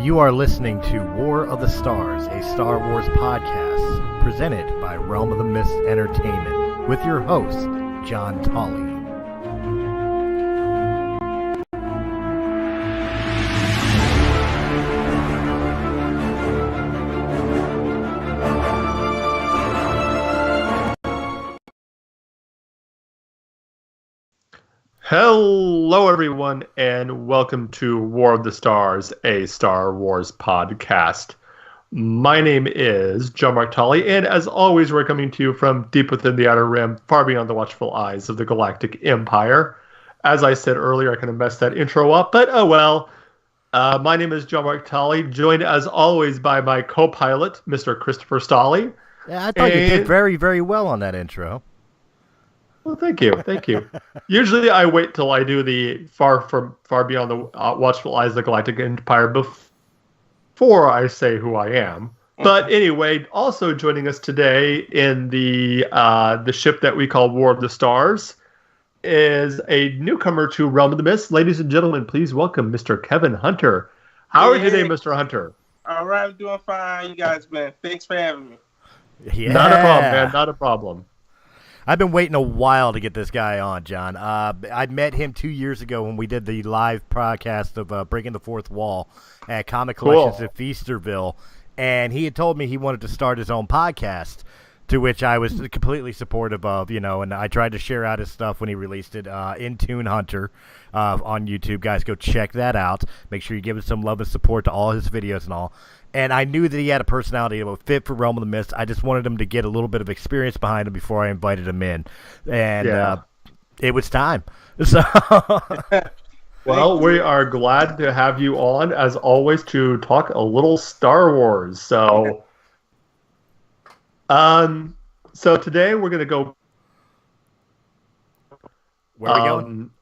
You are listening to War of the Stars, a Star Wars podcast presented by Realm of the Mist Entertainment with your host, John Tolley. Hello, everyone, and welcome to War of the Stars, a Star Wars podcast. My name is John Mark Tolley, and as always, we're coming to you from deep within the Outer Rim, far beyond the watchful eyes of the Galactic Empire. As I said earlier, I kind of messed that intro up, but oh well. My name is John Mark Tolley, joined as always by my co-pilot, Mr. Christopher Stolley. Yeah, I thought you did very, very well on that intro. Well, thank you. Usually I wait till I do the far beyond the watchful eyes of the Galactic Empire before I say who I am. But anyway, also joining us today in the ship that we call War of the Stars is a newcomer to Realm of the Mist. Ladies and gentlemen, please welcome Mr. Kevin Hunter. How are you today, Mr. Hunter? All right, I'm doing fine. You guys, man. Thanks for having me. Yeah. Not a problem, man. Not a problem. I've been waiting a while to get this guy on, John. I met him 2 years ago when we did the live podcast of Breaking the Fourth Wall at Comic Collections at Feasterville, and he had told me he wanted to start his own podcast, to which I was completely supportive of, and I tried to share out his stuff when he released it, In Tune Hunter on YouTube. Guys, go check that out. Make sure you give him some love and support to all his videos and all. And I knew that he had a personality that would fit for Realm of the Mist. I just wanted him to get a little bit of experience behind him before I invited him in. And it was time. So, well, we are glad to have you on, as always, to talk a little Star Wars. So, so today we're going to go... Where are we going?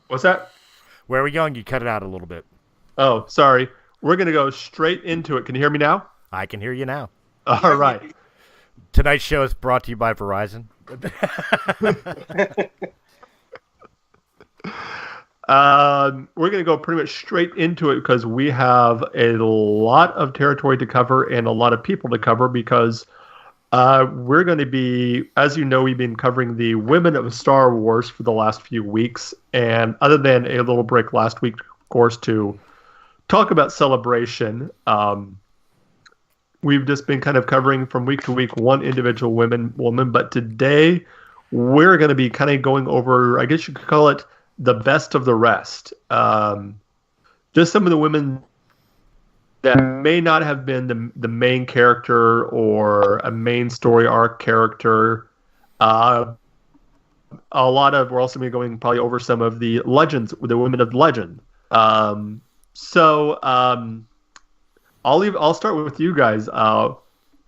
What's that? Where are we going? You cut it out a little bit. Oh, sorry. We're going to go straight into it. Can you hear me now? I can hear you now. All right. Tonight's show is brought to you by Verizon. We're going to go pretty much straight into it because we have a lot of territory to cover and a lot of people to cover because we're going to be, as you know, we've been covering the women of Star Wars for the last few weeks. And other than a little break last week, of course, to talk about Celebration. We've just been kind of covering from week to week one individual woman, but today we're going to be kind of going over, I guess you could call it the best of the rest. Just some of the women that may not have been the main character or a main story arc character. We're also going to be going probably over some of the legends, the women of legend. So I'll start with you guys.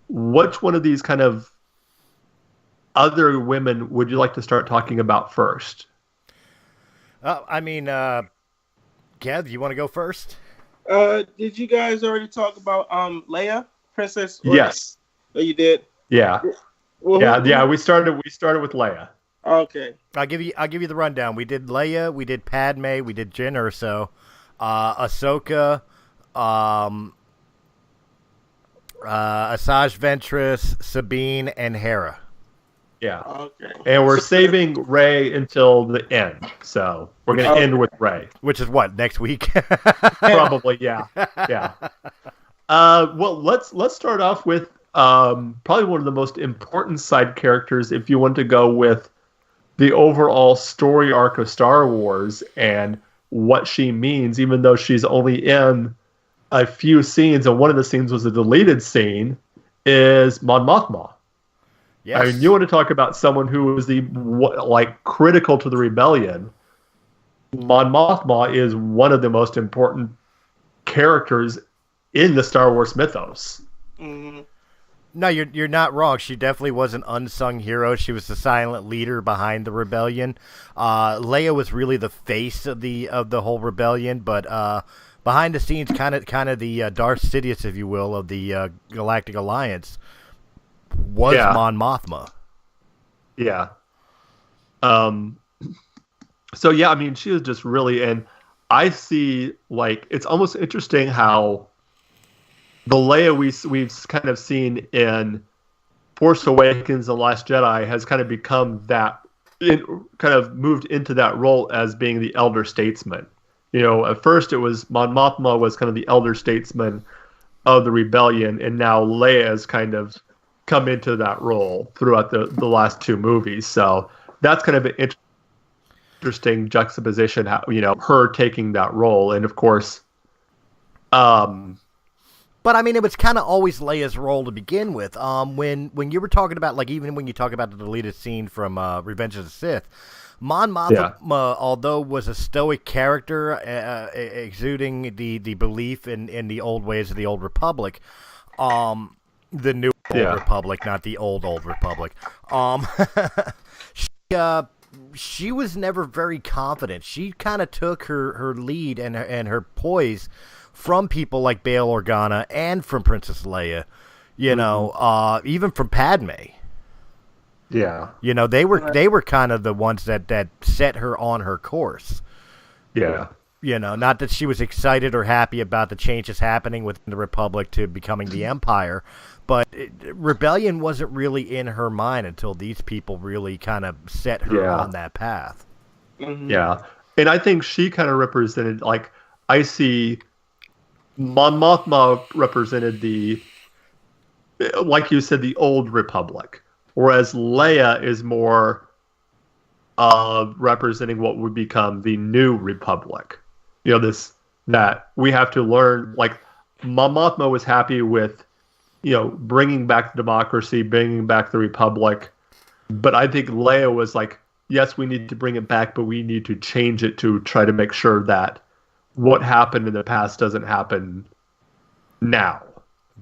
Which one of these kind of other women would you like to start talking about first? Kev, you want to go first? Did you guys already talk about Leia, Princess? Yes. Oh, you did. Yeah. Well, yeah. We started with Leia. Okay. I'll give you the rundown. We did Leia, we did Padme, we did Jyn Erso, Ahsoka, Asajj Ventress, Sabine, and Hera. Yeah. Okay. And we're saving Rey until the end. So we're going to end with Rey. Which is what, next week? Probably, yeah. Yeah. Well, let's start off with probably one of the most important side characters if you want to go with the overall story arc of Star Wars and what she means, even though she's only in a few scenes, and one of the scenes was a deleted scene, is Mon Mothma. Yes. I mean, you want to talk about someone who was critical to the rebellion. Mon Mothma is one of the most important characters in the Star Wars mythos. Mm-hmm. No, you're not wrong. She definitely was an unsung hero. She was the silent leader behind the rebellion. Leia was really the face of the whole rebellion, but behind the scenes, kind of the Darth Sidious, if you will, of the Galactic Alliance was Mon Mothma. Yeah. So yeah, I mean, she was just really, and I see, like, it's almost interesting how the Leia we've kind of seen in Force Awakens and Last Jedi has kind of become that, kind of moved into that role as being the elder statesman. You know, at first it was Mon Mothma was kind of the elder statesman of the rebellion, and now Leia has kind of come into that role throughout the last two movies. So that's kind of an interesting juxtaposition, how, you know, her taking that role. And of course, but I mean, it was kind of always Leia's role to begin with. When you were talking about, like, even when you talk about the deleted scene from Revenge of the Sith, Mon Mothma, although was a stoic character, exuding the belief in the old ways of the Old Republic, the new Old Republic, not the old Republic. She was never very confident. She kind of took her lead and her poise from people like Bail Organa and from Princess Leia, you know, even from Padme. Yeah. You know, they were kind of the ones that set her on her course. Yeah. You know, not that she was excited or happy about the changes happening within the Republic to becoming the Empire, but rebellion wasn't really in her mind until these people really kind of set her on that path. Mm-hmm. Yeah. And I think she kind of represented, like, I see Mon Mothma represented the, like you said, the old Republic, whereas Leia is more representing what would become the new Republic. You know, that we have to learn, like, Mon Mothma was happy with, you know, bringing back democracy, bringing back the Republic. But I think Leia was like, yes, we need to bring it back, but we need to change it to try to make sure that what happened in the past doesn't happen now.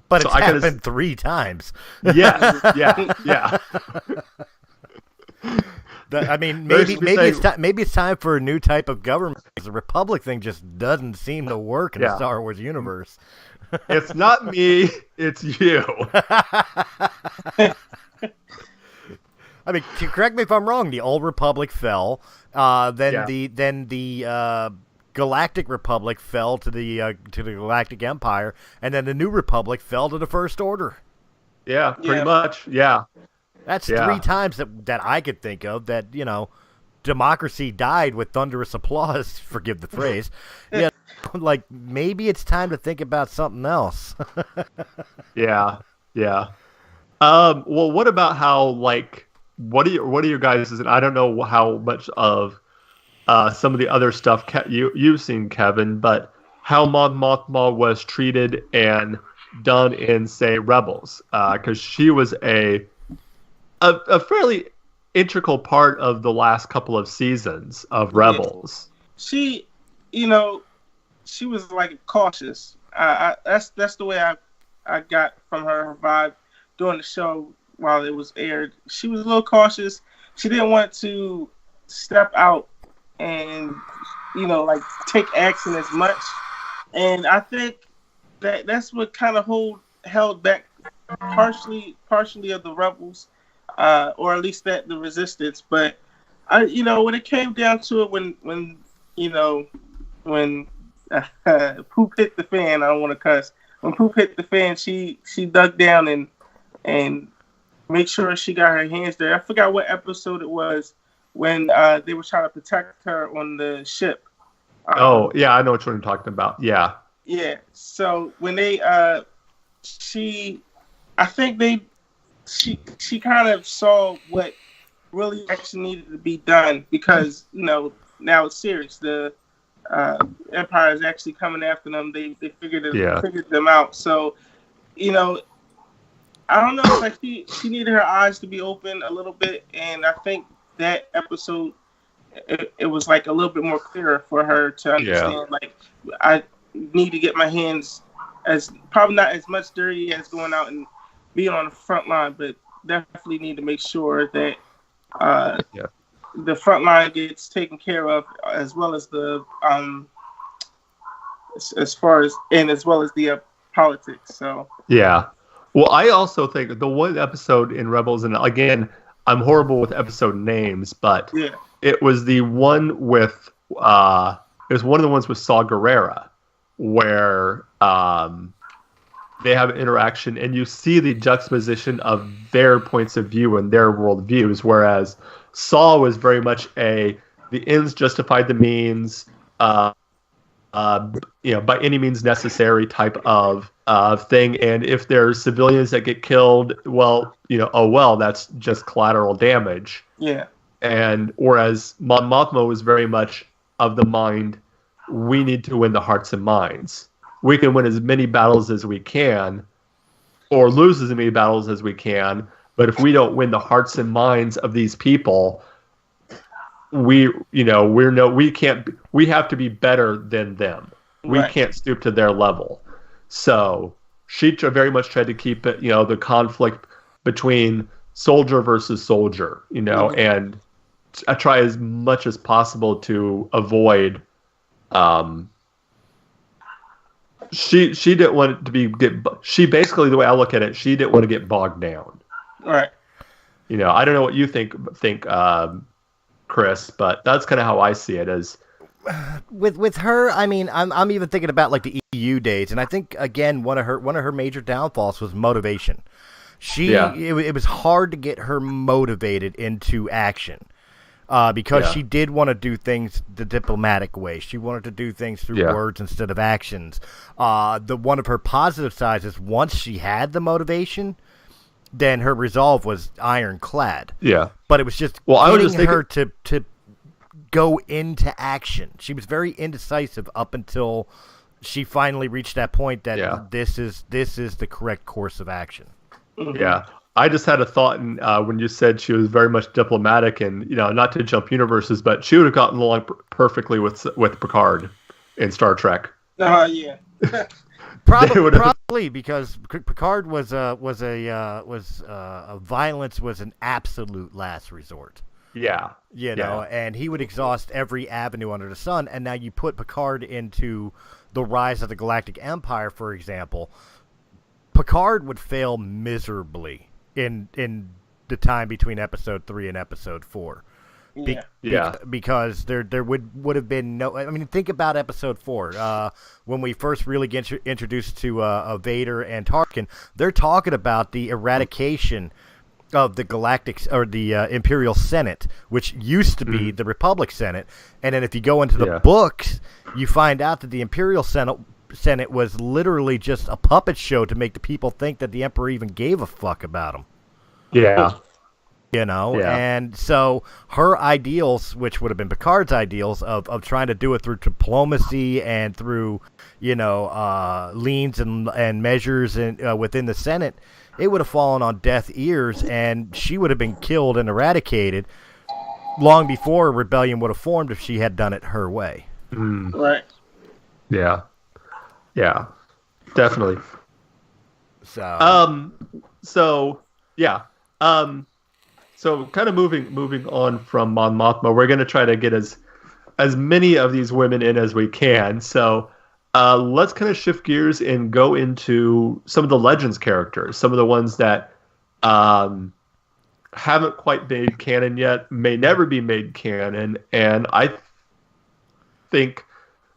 But so it's happened 3 times. Yeah. I mean, maybe it's time for a new type of government. The Republic thing just doesn't seem to work in the Star Wars universe. It's not me, it's you. I mean, correct me if I'm wrong. The Old Republic fell. Then the Galactic Republic fell to the Galactic Empire, and then the New Republic fell to the First Order. Yeah, pretty much. Yeah. That's 3 times that I could think of that, you know, democracy died with thunderous applause, forgive the phrase. Yeah, like, maybe it's time to think about something else. Yeah. Well, what about how, like, what are your guys', and I don't know how much of some of the other stuff you've seen, Kevin, but how Mon Mothma was treated and done in, say, Rebels, because she was a fairly integral part of the last couple of seasons of Rebels. She, you know, she was like cautious. That's the way I got from her vibe during the show while it was aired. She was a little cautious. She didn't want to step out and, you know, like, take action as much. And I think that's what kind of held back partially of the Rebels. Or at least the resistance, but you know, when it came down to it, when poop hit the fan, I don't want to cuss. When poop hit the fan, she dug down and make sure she got her hands there. I forgot what episode it was when they were trying to protect her on the ship. I know what you're talking about. Yeah. So when they she kind of saw what really actually needed to be done, because, you know, now it's serious. The Empire is actually coming after them. They figured them out. So, you know, I don't know. Like, she needed her eyes to be open a little bit, and I think that episode it was like a little bit more clearer for her to understand. Yeah. Like, I need to get my hands probably not as much dirty as going out and being on the front line, but definitely need to make sure that the front line gets taken care of, as well as the as well as the politics. So yeah. Well, I also think the one episode in Rebels, and again, I'm horrible with episode names, but it was the one with is one of the ones with Saw Gerrera, where they have an interaction, and you see the juxtaposition of their points of view and their worldviews, whereas Saw was very much the ends justified the means, by any means necessary type of thing. And if there's civilians that get killed, well, that's just collateral damage. Yeah. And whereas Mon Mothma was very much of the mind, we need to win the hearts and minds. We can win as many battles as we can, or lose as many battles as we can. But if we don't win the hearts and minds of these people, we have to be better than them. We can't stoop to their level. So she very much tried to keep it, the conflict between soldier versus soldier, and I try as much as possible to avoid. She didn't want it to she basically, the way I look at it, she didn't want to get bogged down. Right. I don't know what you think, Chris, but that's kind of how I see it. As with her, I mean, I'm even thinking about like the EU days, and I think again one of her major downfalls was motivation. It was hard to get her motivated into action. Because she did want to do things the diplomatic way. She wanted to do things through words instead of actions. One of her positive sides is once she had the motivation, then her resolve was ironclad. Yeah. But it was just getting her to go into action. She was very indecisive up until she finally reached that point that this is the correct course of action. Yeah. I just had a thought when you said she was very much diplomatic, and not to jump universes, but she would have gotten along perfectly with Picard in Star Trek. Yeah. Probably because Picard was violence was an absolute last resort. Yeah. And he would exhaust every avenue under the sun. And now you put Picard into the rise of the Galactic Empire, for example. Picard would fail miserably in the time between episode 3 and episode 4. Because there would have been no. I mean, think about episode 4 when we first really get introduced to Vader and Tarkin. They're talking about the eradication of the Galactic or the Imperial Senate, which used to be the Republic Senate, and then if you go into the books, you find out that the Imperial Senate was literally just a puppet show to make the people think that the Emperor even gave a fuck about them. Yeah. And so her ideals, which would have been Picard's ideals of trying to do it through diplomacy and through, leans and measures and within the Senate, it would have fallen on deaf ears, and she would have been killed and eradicated long before a rebellion would have formed if she had done it her way. Right. Yeah. Yeah. Definitely. So. So kind of moving on from Mon Mothma, we're going to try to get as many of these women in as we can. So let's kind of shift gears and go into some of the Legends characters, some of the ones that haven't quite made canon yet, may never be made canon, and I think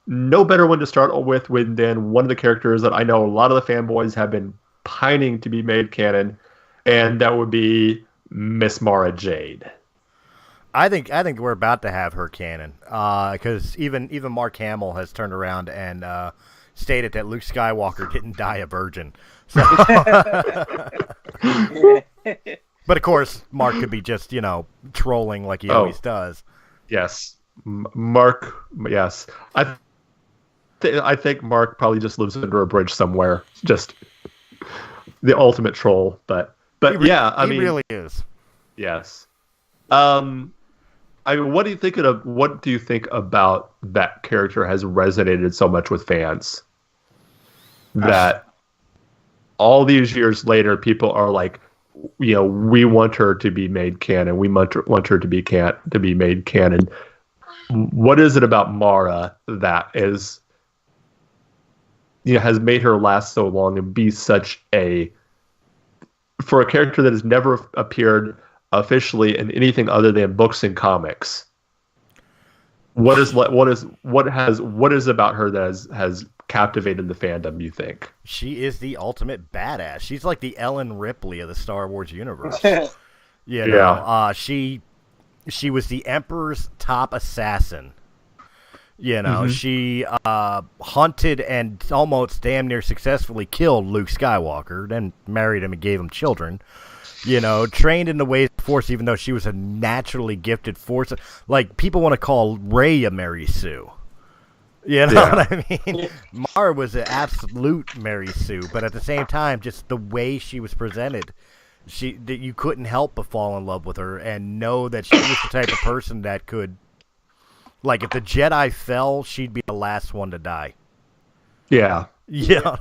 no better one to start with than one of the characters that I know a lot of the fanboys have been pining to be made canon, and that would be Miss Mara Jade. I think we're about to have her canon, because even Mark Hamill has turned around and stated that Luke Skywalker didn't die a virgin. So but of course, Mark could be just trolling like he always does. Yes, Mark. Yes, I think Mark probably just lives under a bridge somewhere, just the ultimate troll. But he really is. Yes. What do you think about that character has resonated so much with fans that all these years later people are like, we want her to be made canon. We want her to be made canon. What is it about Mara that is, has made her last so long and be such for a character that has never appeared officially in anything other than books and comics? What is about her that has captivated the fandom, you think? She is the ultimate badass. She's like the Ellen Ripley of the Star Wars universe. She was the Emperor's top assassin. She hunted and almost damn near successfully killed Luke Skywalker, then married him and gave him children. Trained in the ways of the Force, even though she was a naturally gifted Force. Like, people want to call Rey a Mary Sue. You know what I mean? Mara was an absolute Mary Sue, but at the same time, just the way she was presented, that you couldn't help but fall in love with her and know that she was the type of person that could, like, if the Jedi fell, she'd be the last one to die. Yeah. Yeah.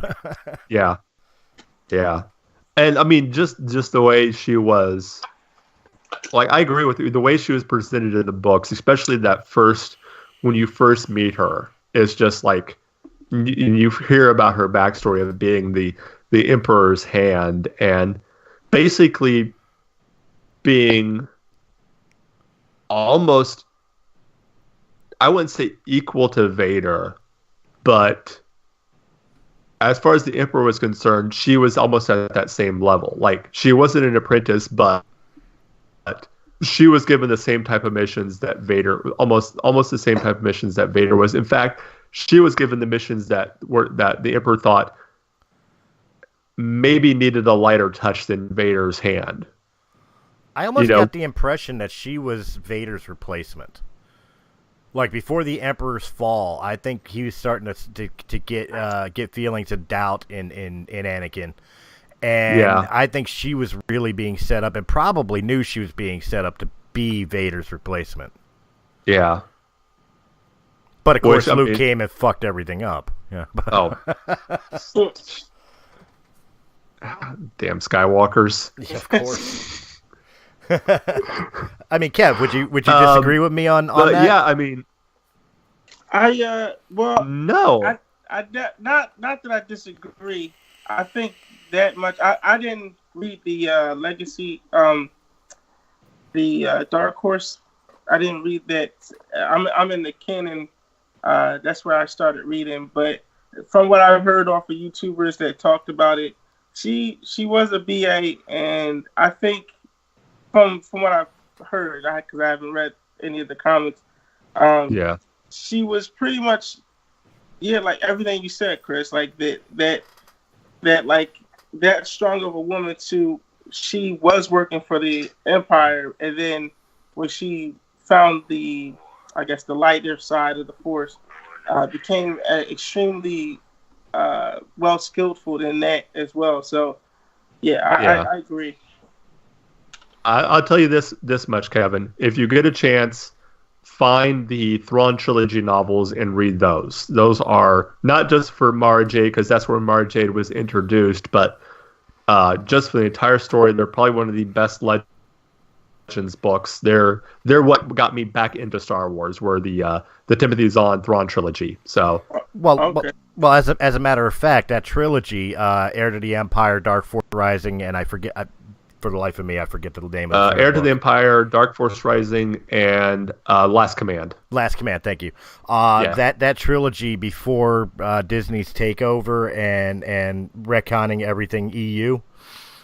Yeah. And I mean, just the way she was, like, I agree with you. The way she was presented in the books, especially when you first meet her, is just like, you hear about her backstory of being the Emperor's hand and basically being almost, I wouldn't say equal to Vader, but as far as the Emperor was concerned, she was almost at that same level. Like, she wasn't an apprentice, but she was given the same type of missions that Vader, almost the same type of missions that Vader was. In fact, she was given the missions that the Emperor thought maybe needed a lighter touch than Vader's hand. I almost got the impression that she was Vader's replacement. Like, before the Emperor's fall, I think he was starting to get feelings of doubt in Anakin. And I think she was really being set up, and probably knew she was being set up to be Vader's replacement. Yeah. But, of course, Luke came and fucked everything up. Yeah. Oh. Damn Skywalkers. Yeah, of course. I mean, Kev, would you disagree with me on that? Yeah, I mean, no. I not that I disagree. I think that much. I didn't read the Legacy, the Dark Horse. I didn't read that. I'm in the canon. That's where I started reading. But from what I've heard off of YouTubers that talked about it, she was a BA, and I think from what I've heard, because I haven't read any of the comics, she was pretty much like everything you said, Chris. Like that like that strong of a woman too. She was working for the Empire, and then when she found the lighter side of the Force, became extremely well skillful in that as well. So I agree. I'll tell you this much, Kevin. If you get a chance, find the Thrawn trilogy novels and read those. Those are not just for Mara Jade, because that's where Mara Jade was introduced, but just for the entire story. They're probably one of the best Legends books. They're what got me back into Star Wars, were the Timothy Zahn Thrawn trilogy. So well, as a matter of fact, that trilogy, Heir to the Empire, Dark Force Rising, and for the life of me, I forget the name of the Heir to the Empire, Dark Force Rising, and Last Command. Last Command, thank you. That trilogy before Disney's takeover and retconning everything EU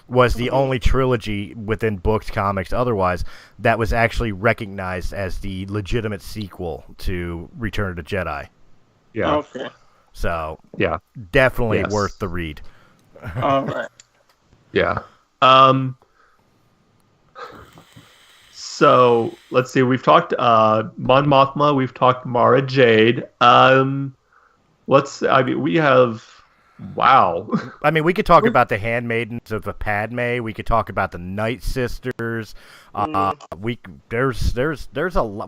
was the only trilogy within books, comics, otherwise, that was actually recognized as the legitimate sequel to Return of the Jedi. Yeah. Okay. So, definitely worth the read. All right. Yeah. So let's see. We've talked Mon Mothma. We've talked Mara Jade. We have. Wow. I mean, we could talk about the handmaidens of Padme. We could talk about the Night Sisters. There's a lot.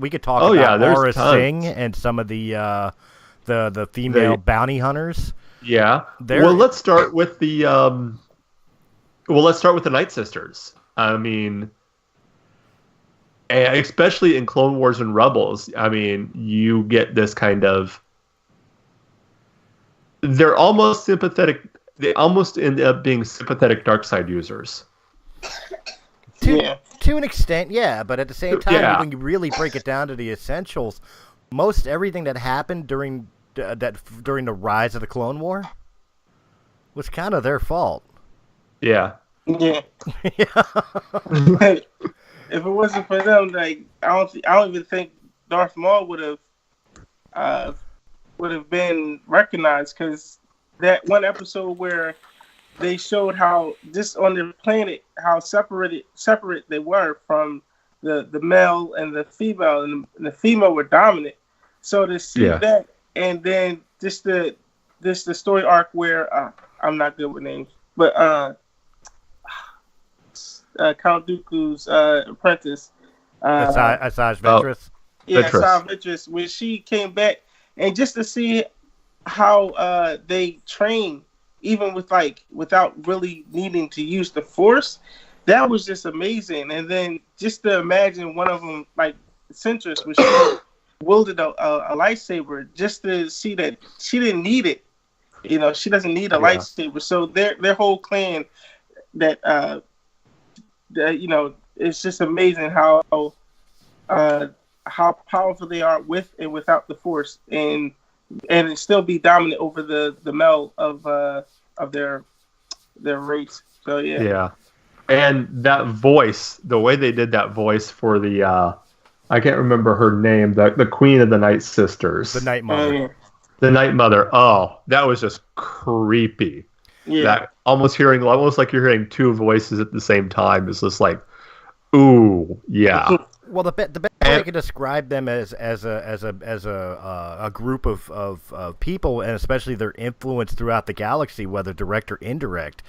We could talk about Aura Singh and some of the female bounty hunters. Yeah. Well, let's start with the Night Sisters. I mean, especially in Clone Wars and Rebels, I mean, you get this kind of. They're almost sympathetic. They almost end up being sympathetic dark side users. To an extent, yeah. But at the same time, when you really break it down to the essentials, most everything that happened during the rise of the Clone War was kind of their fault. Yeah. Yeah. Yeah. Like, if it wasn't for them, like I don't even think Darth Maul would have been recognized, because that one episode where they showed how just on the planet how separate they were from the male and the female, and the female were dominant. So to see that, and then just the story arc where I'm not good with names, but Count Dooku's apprentice, Asajj Ventress. Yeah, Asajj Ventress, when she came back, and just to see how they train, even without really needing to use the Force, that was just amazing. And then just to imagine one of them, like Ventress, when she wielded a lightsaber, just to see that she didn't need it. You know, she doesn't need a lightsaber. So their whole clan, that you know, it's just amazing how powerful they are with and without the Force, and still be dominant over the male of their race. So yeah. Yeah. And that voice, the way they did that voice for the I can't remember her name, the Queen of the Night Sisters. The Night Mother. The Night Mother. Oh, that was just creepy. Yeah. That almost like you're hearing two voices at the same time. It's just like, ooh, yeah. Well, the best way I can describe them as a group of people, and especially their influence throughout the galaxy, whether direct or indirect.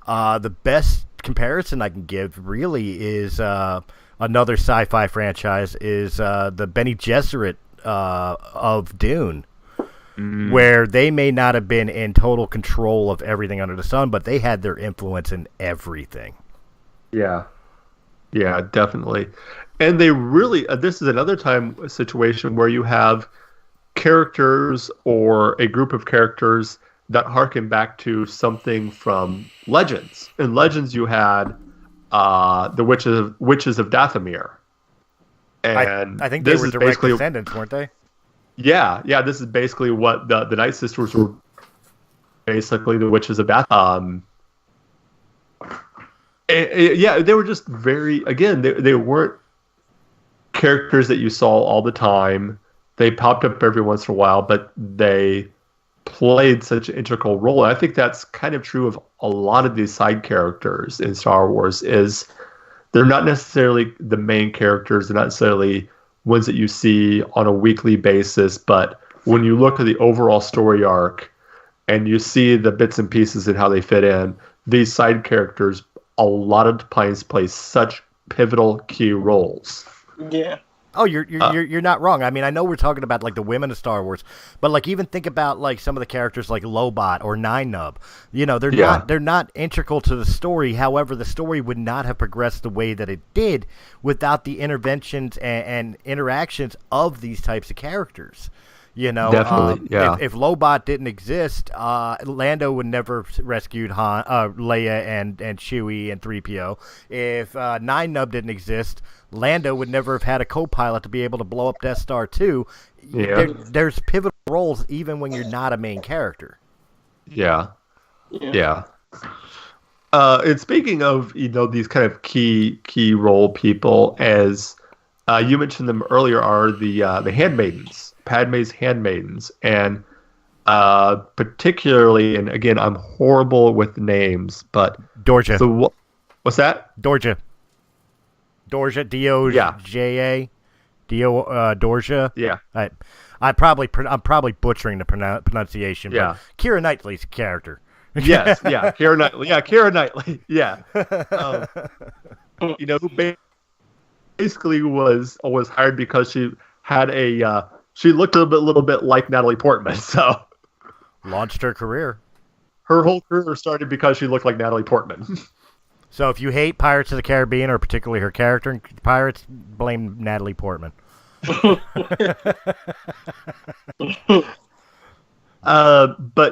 The best comparison I can give really is another sci-fi franchise is the Bene Gesserit of Dune. Where they may not have been in total control of everything under the sun, but they had their influence in everything. Yeah. Yeah, definitely. And they really, this is another situation where you have characters or a group of characters that harken back to something from Legends. In Legends, you had the Witches of Dathomir. And I think they were direct descendants, weren't they? Yeah. This is basically what the Night Sisters were. Basically, the Witches of Dathomir. Yeah, they were just very. Again, they weren't characters that you saw all the time. They popped up every once in a while, but they played such an integral role. And I think that's kind of true of a lot of these side characters in Star Wars. Is they're not necessarily the main characters. They're not necessarily ones that you see on a weekly basis, but when you look at the overall story arc and you see the bits and pieces and how they fit in, these side characters a lot of times play such pivotal key roles. Yeah. Oh, you're not wrong. I mean, I know we're talking about like the women of Star Wars, but like even think about like some of the characters like Lobot or Nine Nub. You know, they're not integral to the story. However, the story would not have progressed the way that it did without the interventions and interactions of these types of characters. You know, definitely, yeah. If Lobot didn't exist, Lando would never have rescued Leia and Chewie and 3PO. If Nine Nub didn't exist, Lando would never have had a co-pilot to be able to blow up Death Star 2. Yeah. There's pivotal roles even when you're not a main character. Yeah. And speaking of, you know, these kind of key role people, as you mentioned them earlier, are the handmaidens, Padme's handmaidens, and particularly, and again, I'm horrible with names, but Dorja. What's that? Dorja, D-O-J-A, Dorja. Yeah. I'm probably butchering the pronunciation. Yeah. But Keira Knightley's character. Yes. Yeah. Keira Knightley. Yeah. Keira Knightley. Yeah. You know, who basically was hired because she had she looked a little bit like Natalie Portman. So launched her career. Her whole career started because she looked like Natalie Portman. So if you hate Pirates of the Caribbean, or particularly her character in Pirates, blame Natalie Portman. But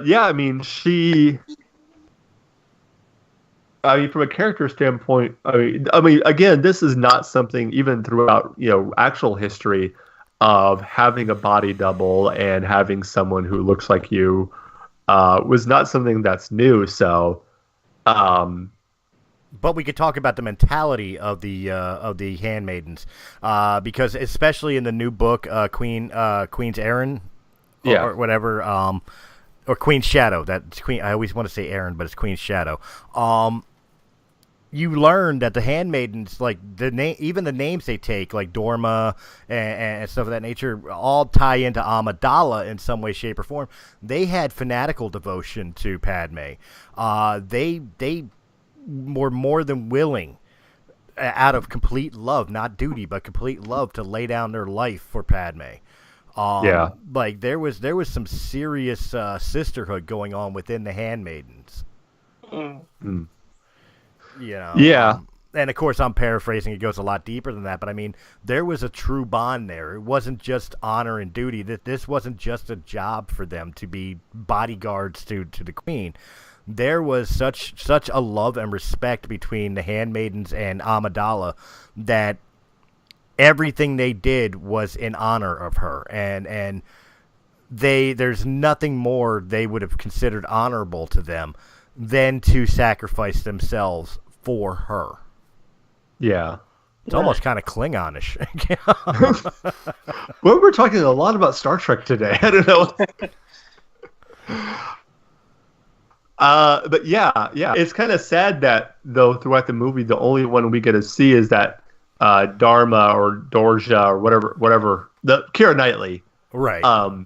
yeah, I mean, from a character standpoint, I mean, again, this is not something even throughout, you know, actual history. of having a body double and having someone who looks like you was not something that's new. So, but we could talk about the mentality of the handmaidens, because especially in the new book, Queen's Aaron, or whatever, or Queen's Shadow. That's Queen. I always want to say Aaron, but it's Queen's Shadow. You learn that the handmaidens, like even the names they take, like Dorma and stuff of that nature, all tie into Amidala in some way, shape, or form. They had fanatical devotion to Padme. They were more than willing, out of complete love, not duty, but complete love, to lay down their life for Padme. Like there was some serious sisterhood going on within the handmaidens. Mm. You know, yeah. And of course, I'm paraphrasing. It goes a lot deeper than that. But I mean, there was a true bond there. It wasn't just honor and duty. This wasn't just a job for them to be bodyguards to the queen. There was such a love and respect between the handmaidens and Amidala that everything they did was in honor of her. And there's nothing more they would have considered honorable to them than to sacrifice themselves for her. Yeah. It's almost kind of Klingonish. Well, we're talking a lot about Star Trek today. I don't know. But yeah. It's kind of sad that, though, throughout the movie, the only one we get to see is that Dharma or Dorja or whatever, the Keira Knightley. Right. And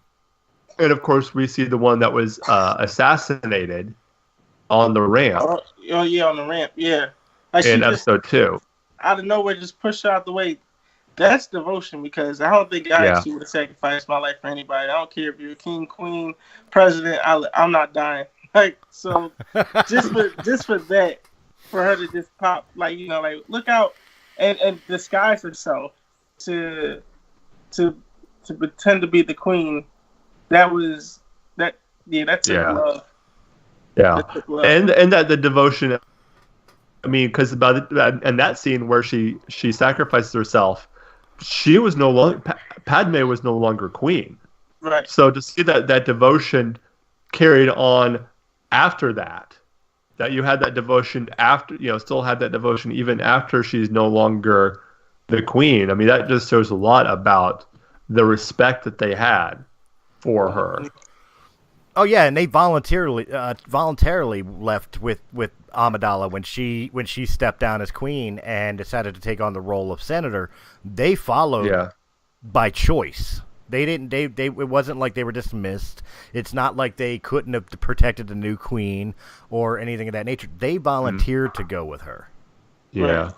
of course, we see the one that was assassinated on the ramp. Oh yeah, on the ramp. Yeah. Like in episode 2. Out of nowhere, just pushed her out the way. That's devotion, because I don't think I actually would have sacrificed my life for anybody. I don't care if you're a king, queen, president. I'm not dying. Like, so just for that, for her to just pop, like, you know, like, look out and disguise herself to pretend to be the queen. That's love. Yeah, and that the devotion. I mean, because and that scene where she sacrifices herself, she was no longer Padme was no longer queen. Right. So to see that devotion carried on after that you had that devotion after, you know, still had that devotion even after she's no longer the queen. I mean, that just shows a lot about the respect that they had for her. Oh yeah, and they voluntarily left with Amidala when she stepped down as queen and decided to take on the role of senator. They followed by choice. They didn't. They it wasn't like they were dismissed. It's not like they couldn't have protected the new queen or anything of that nature. They volunteered to go with her. Yeah.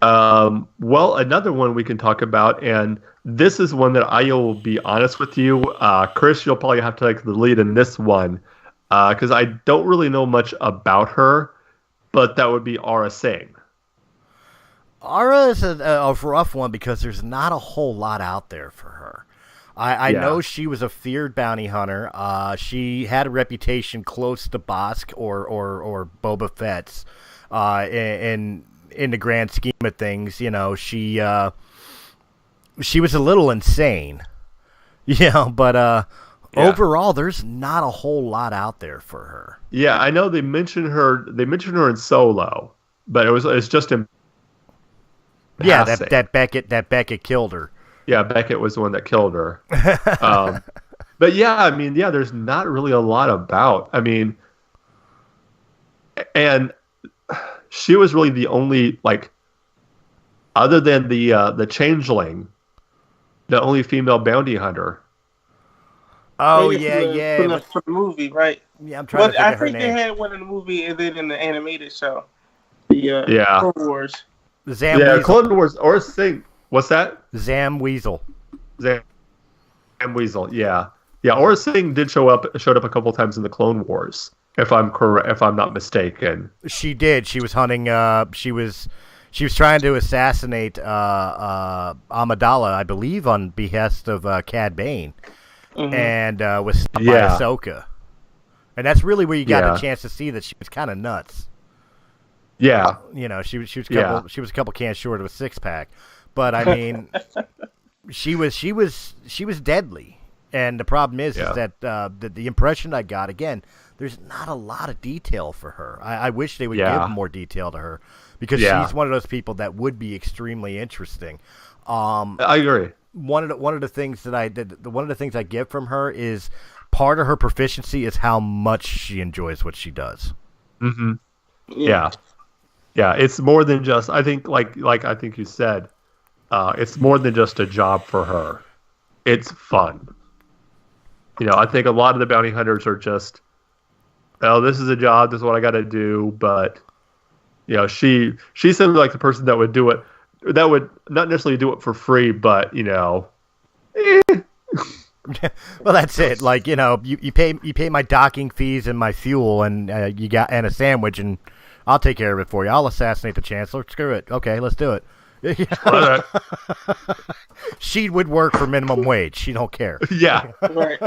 Well, another one we can talk about, and this is one that I will be honest with you, Chris, you'll probably have to take the lead in this one, because I don't really know much about her, but that would be Aura Singh. Aura is a rough one because there's not a whole lot out there for her. I know she was a feared bounty hunter. She had a reputation close to Bosk or Boba Fett's, in the grand scheme of things. You know, she was a little insane, you know, but overall, there's not a whole lot out there for her. Yeah, I know they mentioned her in Solo, but it's just in passing. that Beckett killed her. Yeah, Beckett was the one that killed her. But yeah, I mean, there's not really a lot about. I mean, and she was really the only, like, other than the Changeling, the only female bounty hunter. Oh, for the movie, right? Yeah, I'm trying to think of her name. I think they had one in the movie and then in the animated show. The Clone Wars. Weasel. Clone Wars. Or Sing. What's that? Zam Weasel. Zam Weasel. Yeah. Aura Singh showed up a couple times in the Clone Wars, if I'm not mistaken. She did. She was hunting. She was trying to assassinate Amidala, I believe, on behest of Cad Bane, and was stopped by Ahsoka. And that's really where you got a chance to see that she was kind of nuts. Yeah. You know, she was a couple cans short of a 6-pack. But I mean, she was deadly. And the problem is that the impression I got, again, there's not a lot of detail for her. I wish they would give more detail to her, because she's one of those people that would be extremely interesting. I agree. One of the things that I get from her is part of her proficiency is how much she enjoys what she does. Mm-hmm. Yeah. It's more than just. I think, like I think you said, it's more than just a job for her. It's fun. I think a lot of the bounty hunters are just, oh, this is a job. This is what I got to do. But she seems like the person that would do it. That would not necessarily do it for free, but Well, that's it. Like, you pay my docking fees and my fuel, and and a sandwich, and I'll take care of it for you. I'll assassinate the chancellor. Screw it. Okay, let's do it. She would work for minimum wage. She don't care. Yeah. Right.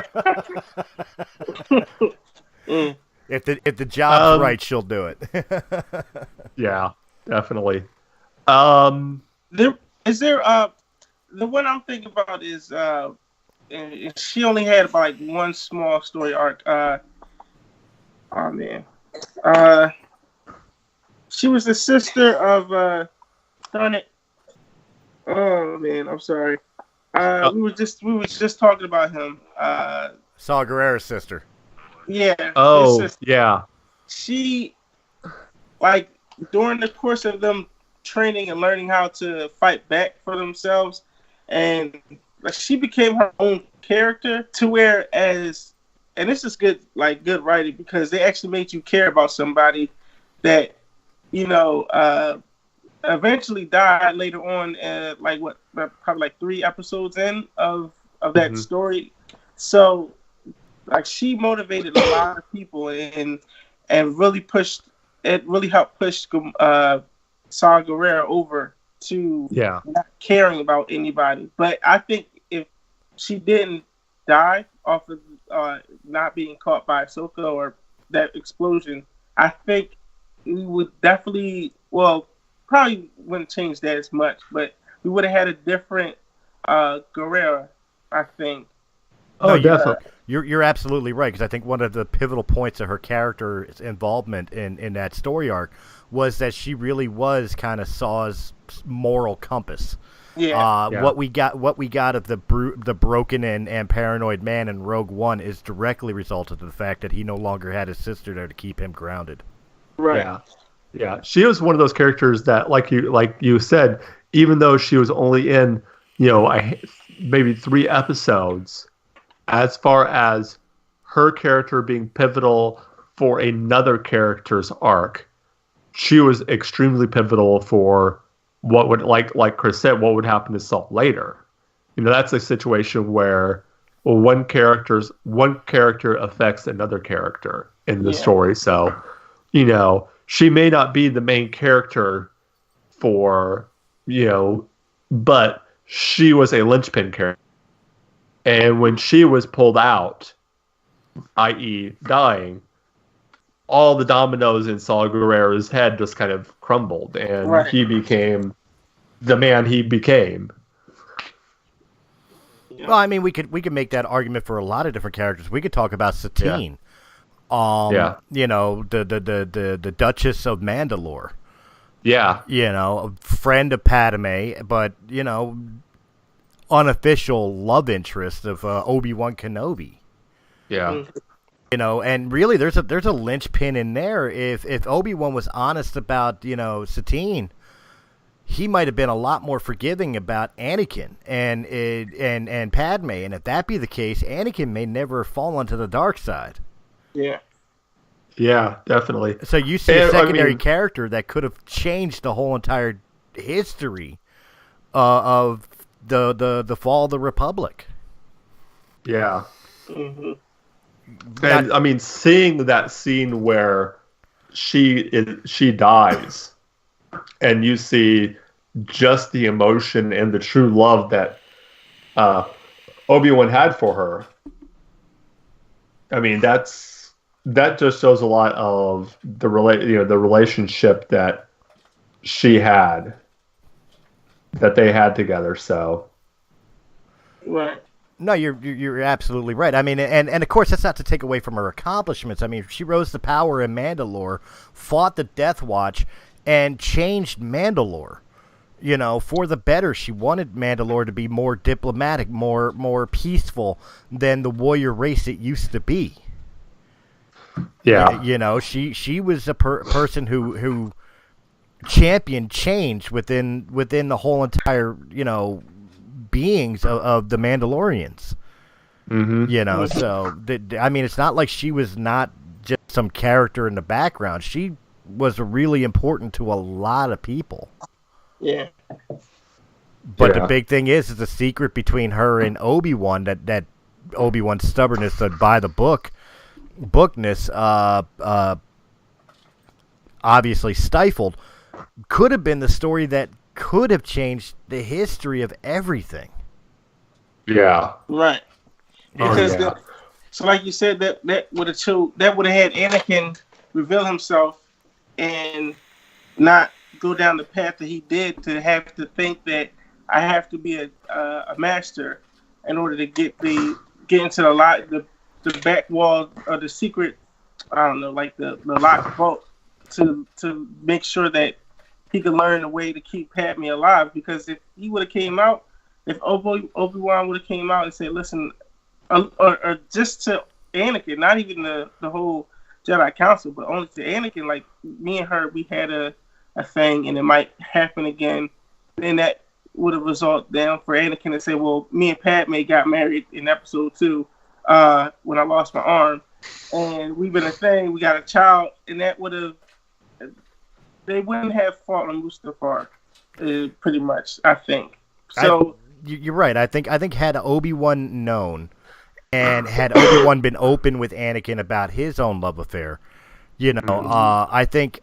If the job's right, she'll do it. Yeah, definitely. The one I'm thinking about is and she only had about like one small story arc. Oh man. She was the sister of darn it. Oh man, I'm sorry. We were just talking about him. Saw Gerrera's sister. Yeah. Oh, sister. yeah. She, like, during the course of them training and learning how to fight back for themselves, and like she became her own character to whereas, and this is good writing, because they actually made you care about somebody that eventually died later on, probably like 3 episodes in of that story. So, like, she motivated a lot of people and really helped push Saw Gerrera over to not caring about anybody. But I think if she didn't die off of not being caught by Ahsoka or that explosion, I think we would definitely, probably wouldn't change that as much, but we would have had a different Gerrera, I think. Oh, definitely. You're absolutely right, because I think one of the pivotal points of her character's involvement in that story arc was that she really was kind of Saw's moral compass. What we got of the broken and paranoid man in Rogue One is directly resulted of the fact that he no longer had his sister there to keep him grounded. Right. Yeah. She was one of those characters that, like you said, even though she was only in maybe 3 episodes, as far as her character being pivotal for another character's arc, she was extremely pivotal for what would, like Chris said, what would happen to Saul later. That's a situation where one character affects another character in the story. So, she may not be the main character for, but she was a linchpin character. And when she was pulled out, i.e. dying, all the dominoes in Saw Gerrera's head just kind of crumbled, and he became the man he became. Well, I mean, we could make that argument for a lot of different characters. We could talk about Satine. The Duchess of Mandalore. Yeah. A friend of Padme, but, unofficial love interest of Obi-Wan Kenobi. Yeah. And really there's a linchpin in there. If Obi-Wan was honest about, Satine, he might have been a lot more forgiving about Anakin and Padme, and if that be the case, Anakin may never fall onto the dark side. Yeah. Yeah, definitely. So you see a secondary character that could have changed the whole entire history of the fall of the Republic. Yeah. Mm-hmm. And seeing that scene where she dies, and you see just the emotion and the true love that Obi-Wan had for her. That just shows a lot of the relationship that they had together. So, Right. No, you're absolutely right. I mean, and of course, that's not to take away from her accomplishments. I mean, she rose to power in Mandalore, fought the Death Watch, and changed Mandalore. You know, for the better. She wanted Mandalore to be more diplomatic, more peaceful than the warrior race it used to be. Yeah. You know, she was a person who championed change within the whole entire, you know, beings of the Mandalorians. Mm-hmm. You know, so I mean, it's not like she was not just some character in the background. She was really important to a lot of people. Yeah. But the big thing is the secret between her and Obi-Wan, that Obi-Wan's stubbornness to by the bookness obviously stifled, could have been the story that could have changed the history of everything. Yeah. Right. Because so like you said, that would have had Anakin reveal himself and not go down the path that he did, to have to think that I have to be a master in order to get into the back wall of the secret, I don't know, like the locked vault, to make sure that he could learn a way to keep Padme alive. Because if he would have came out, if Obi-Wan would have came out and said, listen, or just to Anakin, not even the whole Jedi Council, but only to Anakin, like, me and her, we had a thing, and it might happen again, then that would have resulted down for Anakin to say, well, me and Padme got married in episode 2 when I lost my arm, and we've been a thing, we got a child, and that would have, they wouldn't have fought on Mustafar, pretty much, I think. So you're right. I think had Obi-Wan known, and had Obi-Wan been open with Anakin about his own love affair, you know, I think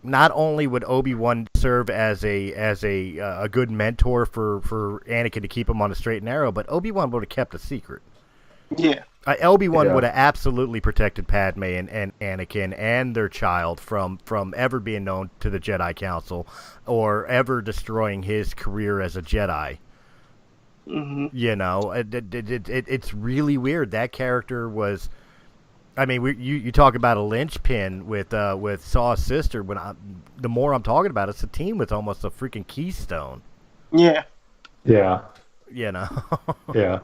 not only would Obi-Wan serve as a good mentor for Anakin to keep him on a straight and narrow, but Obi-Wan would have kept a secret. Yeah. Obi-Wan would have absolutely protected Padme and Anakin and their child from ever being known to the Jedi Council or ever destroying his career as a Jedi. Mm-hmm. You know, it's really weird. That character was, I mean, you talk about a linchpin with Saw's sister. The more I'm talking about it, Satine was almost a freaking keystone. Yeah. Yeah. You know. Yeah.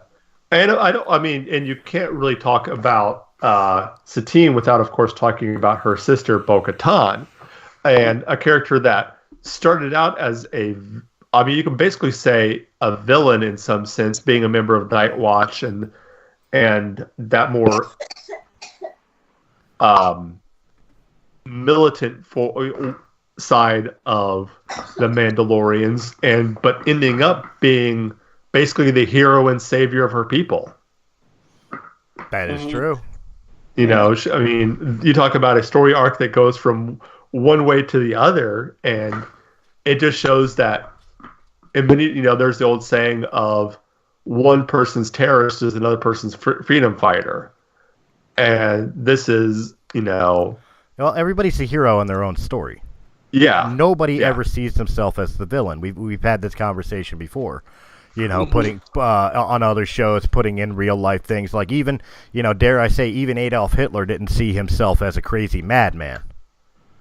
And I mean, and you can't really talk about Satine without, of course, talking about her sister Bo-Katan, and a character that started out as I mean, you can basically say a villain in some sense, being a member of Night Watch and that more militant side of the Mandalorians, but ending up being basically the hero and savior of her people. That is true. You know, I mean, you talk about a story arc that goes from one way to the other, and it just shows that. And then, you know, there's the old saying of one person's terrorist is another person's freedom fighter. And this is, you know... Well, everybody's a hero in their own story. Yeah. Nobody ever sees himself as the villain. We've had this conversation before. You know, putting on other shows, putting in real life things. Like even, you know, dare I say, even Adolf Hitler didn't see himself as a crazy madman.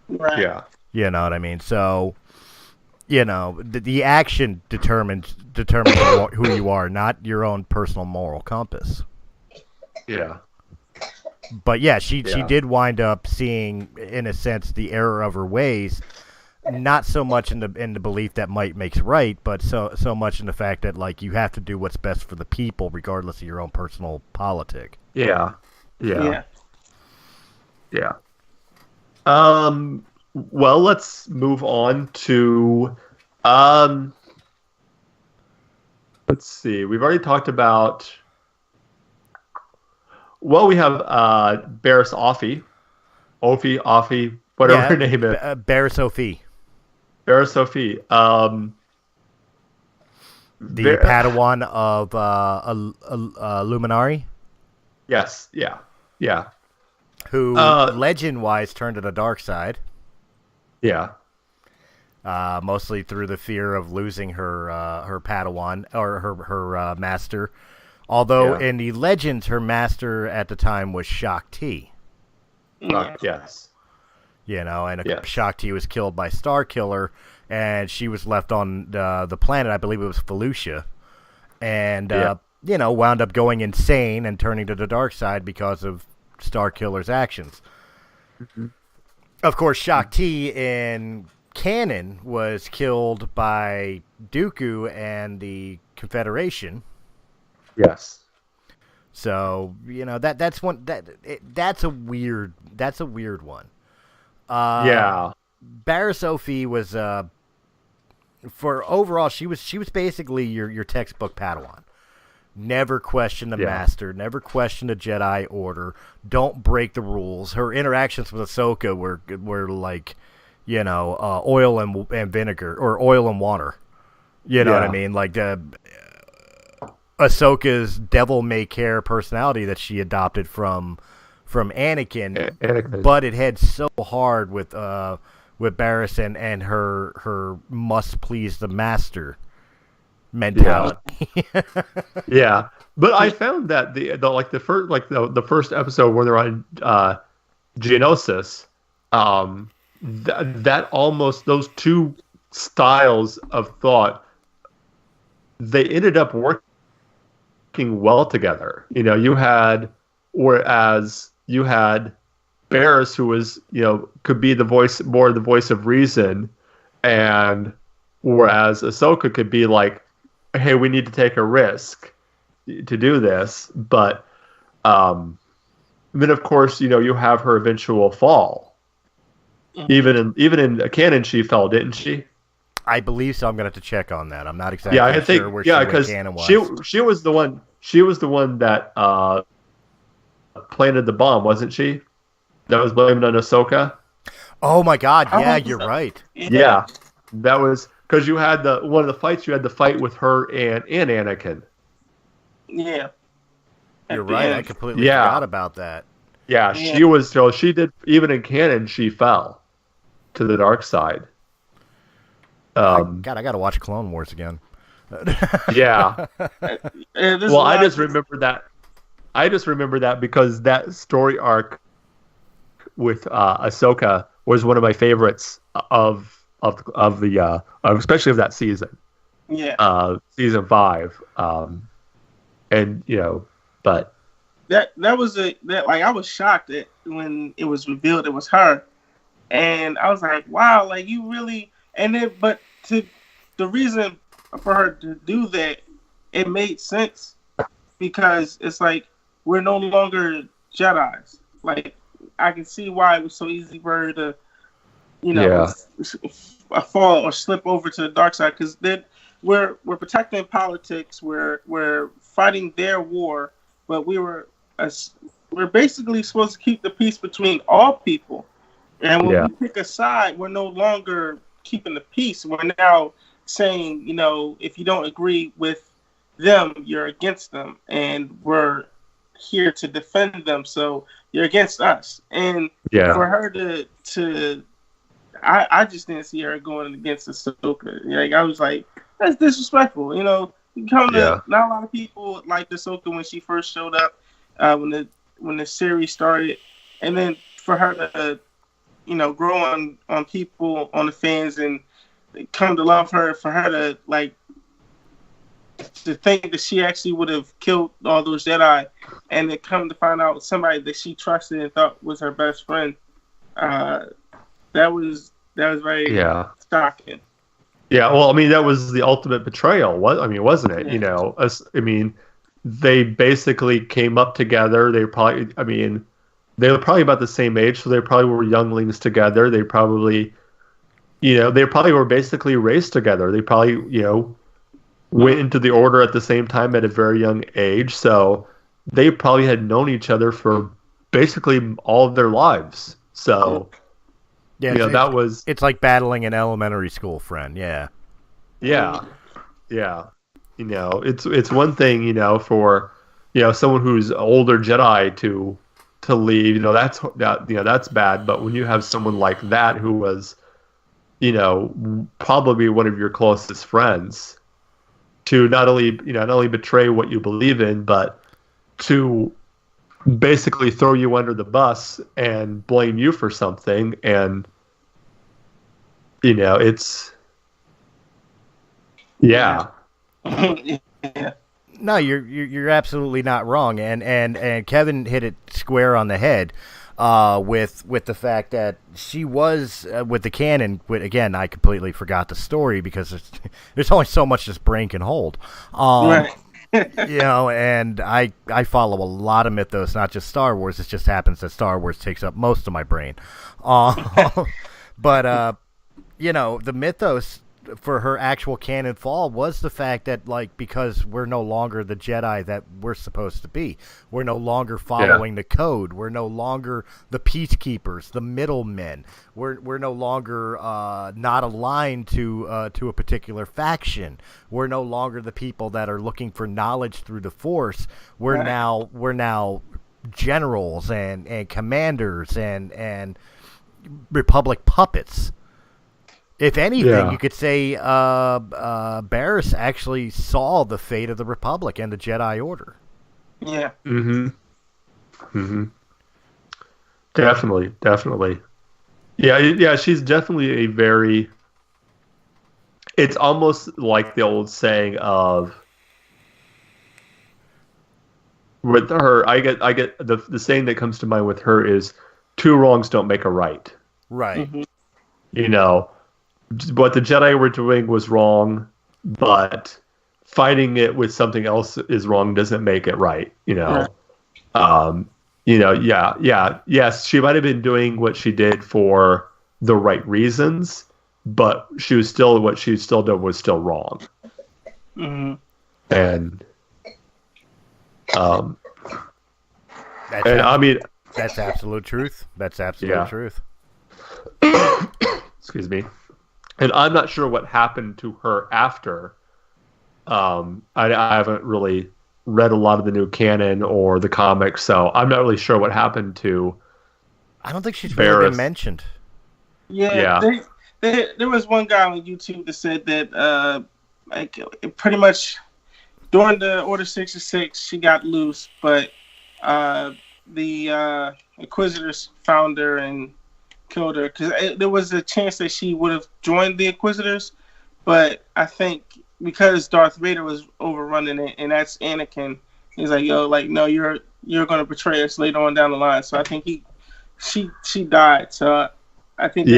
Right. Yeah. You know what I mean? So... You know, the action determines who you are, not your own personal moral compass. Yeah. But yeah, she did wind up seeing, in a sense, the error of her ways. Not so much in the belief that might makes right, but so much in the fact that, like, you have to do what's best for the people, regardless of your own personal politic. Yeah. Yeah. Yeah. Yeah. Well, let's move on to, let's see. We've already talked about, well, we have Barriss Offee, whatever her name is. Barriss Offee. Barriss Offee. The Padawan of Luminari. Yes, yeah. Who, legend-wise, turned to the dark side. Yeah. mostly through the fear of losing her Padawan or her master. Although in the legends, her master at the time was Shakti. Yes. And Shakti was killed by Starkiller, and she was left on the planet. I believe it was Felucia, and wound up going insane and turning to the dark side because of Starkiller's actions. Mm-hmm. Of course, Shakti in canon was killed by Dooku and the Confederation. Yes. So that's a weird one. Barriss Offee was for overall she was basically your textbook Padawan. Never question the master, never question the Jedi Order. Don't break the rules. Her interactions with Ahsoka were like, oil and vinegar or oil and water. You know what I mean? Like the Ahsoka's devil may care personality that she adopted from Anakin, but it had so hard with Barriss and her must please the master mentality. But I found that the first episode where they're on Geonosis, that almost those two styles of thought, they ended up working well together. You had Barriss, who was, could be the voice of reason, and whereas Ahsoka could be like, hey, we need to take a risk to do this, but then of course, you have her eventual fall. Mm-hmm. Even in canon, she fell, didn't she? I believe so. I'm gonna have to check on that. I'm not exactly sure where canon was. She was the one. She was the one that planted the bomb, wasn't she? That was blamed on Ahsoka. Oh my God! Yeah, you're right. Yeah, that was because you had one of the fights. You had the fight with her and Anakin. Yeah, you're right. I completely forgot about that. Yeah, she was. So she did. Even in canon, she fell to the dark side. God, I got to watch Clone Wars again. Yeah. Well, I just remember that because that story arc with Ahsoka was one of my favorites of the especially of that season. Yeah. Season 5. And but that was I was shocked that when it was revealed it was her, and I was like, wow, like you really. And then, but the reason for her to do that, it made sense because it's like we're no longer Jedis. Like I can see why it was so easy for her to, fall or slip over to the dark side, because then we're protecting politics. We're fighting their war, but we're basically supposed to keep the peace between all people. And when we pick a side, we're no longer keeping the peace. We're now saying, if you don't agree with them, you're against them, and we're here to defend them. So you're against us. And for her to I just didn't see her going against Ahsoka. Like I was like, that's disrespectful. You come to not a lot of people like Ahsoka when she first showed up, when the series started, and then for her to grow on people, on the fans, and come to love her, for her to to think that she actually would have killed all those Jedi, and then come to find out somebody that she trusted and thought was her best friend. That was very shocking. Yeah, well, I mean, that was the ultimate betrayal. Wasn't it? Yeah. They basically came up together. They were probably about the same age, so they probably were younglings together. They probably, they probably were basically raised together. They probably, went into the order at the same time at a very young age. So they probably had known each other for basically all of their lives. So, it's like battling an elementary school friend. Yeah. Yeah. Yeah. It's one thing, for, someone who's older Jedi to leave, that's bad. But when you have someone like that who was, probably one of your closest friends to not only betray what you believe in, but to basically throw you under the bus and blame you for something. And it's yeah. Yeah. No, you're absolutely not wrong, and Kevin hit it square on the head with the fact that she was with the canon. Again, I completely forgot the story because there's only so much this brain can hold. Right. And I follow a lot of mythos, not just Star Wars. It just happens that Star Wars takes up most of my brain. But the mythos for her actual canon fall was the fact that, like, because we're no longer the Jedi that we're supposed to be, we're no longer following the code, we're no longer the peacekeepers, the middlemen, we're no longer not aligned to a particular faction, we're no longer the people that are looking for knowledge through the Force. We're now generals and commanders and Republic puppets. If anything, you could say Barriss actually saw the fate of the Republic and the Jedi Order. Yeah. Mm-hmm. Mm-hmm. Definitely. Yeah, she's definitely a very... It's almost like the old saying of... With her, I get the saying that comes to mind with her is, 2 wrongs don't make a right. Right. Mm-hmm. What the Jedi were doing was wrong, but fighting it with something else is wrong doesn't make it right. Yes, she might have been doing what she did for the right reasons, but what she still did was still wrong. Mm-hmm. And that's absolute truth. That's absolute truth. Excuse me. And I'm not sure what happened to her after. I haven't really read a lot of the new canon or the comics, so I'm not really sure what happened to... I don't think she's really been mentioned. Yeah. There was one guy on YouTube that said that pretty much during the Order 66, she got loose, but the Inquisitors found her and killed her, because there was a chance that she would have joined the Inquisitors, but I think because Darth Vader was overrunning it, and that's Anakin, he's like, yo, like, no, you're gonna betray us later on down the line. So I think she died. So I think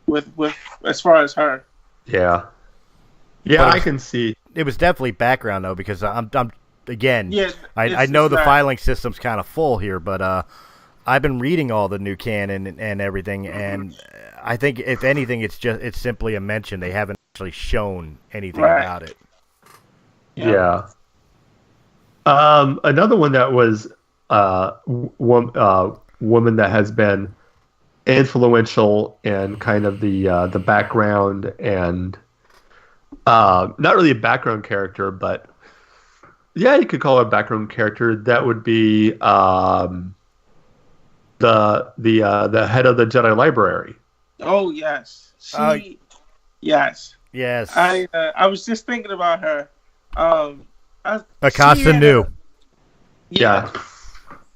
with as far as her. Yeah, I can see. It was definitely background though, because I'm again. Yeah, I know the filing system's kind of full here, but I've been reading all the new canon and everything, and I think if anything, it's simply a mention. They haven't actually shown anything about it. Yeah. Another one that was woman that has been influential in kind of the background, and not really a background character, but yeah, you could call her a background character. That would be the head of the Jedi Library. Oh yes, yes. I was just thinking about her. Akasa knew. Yeah.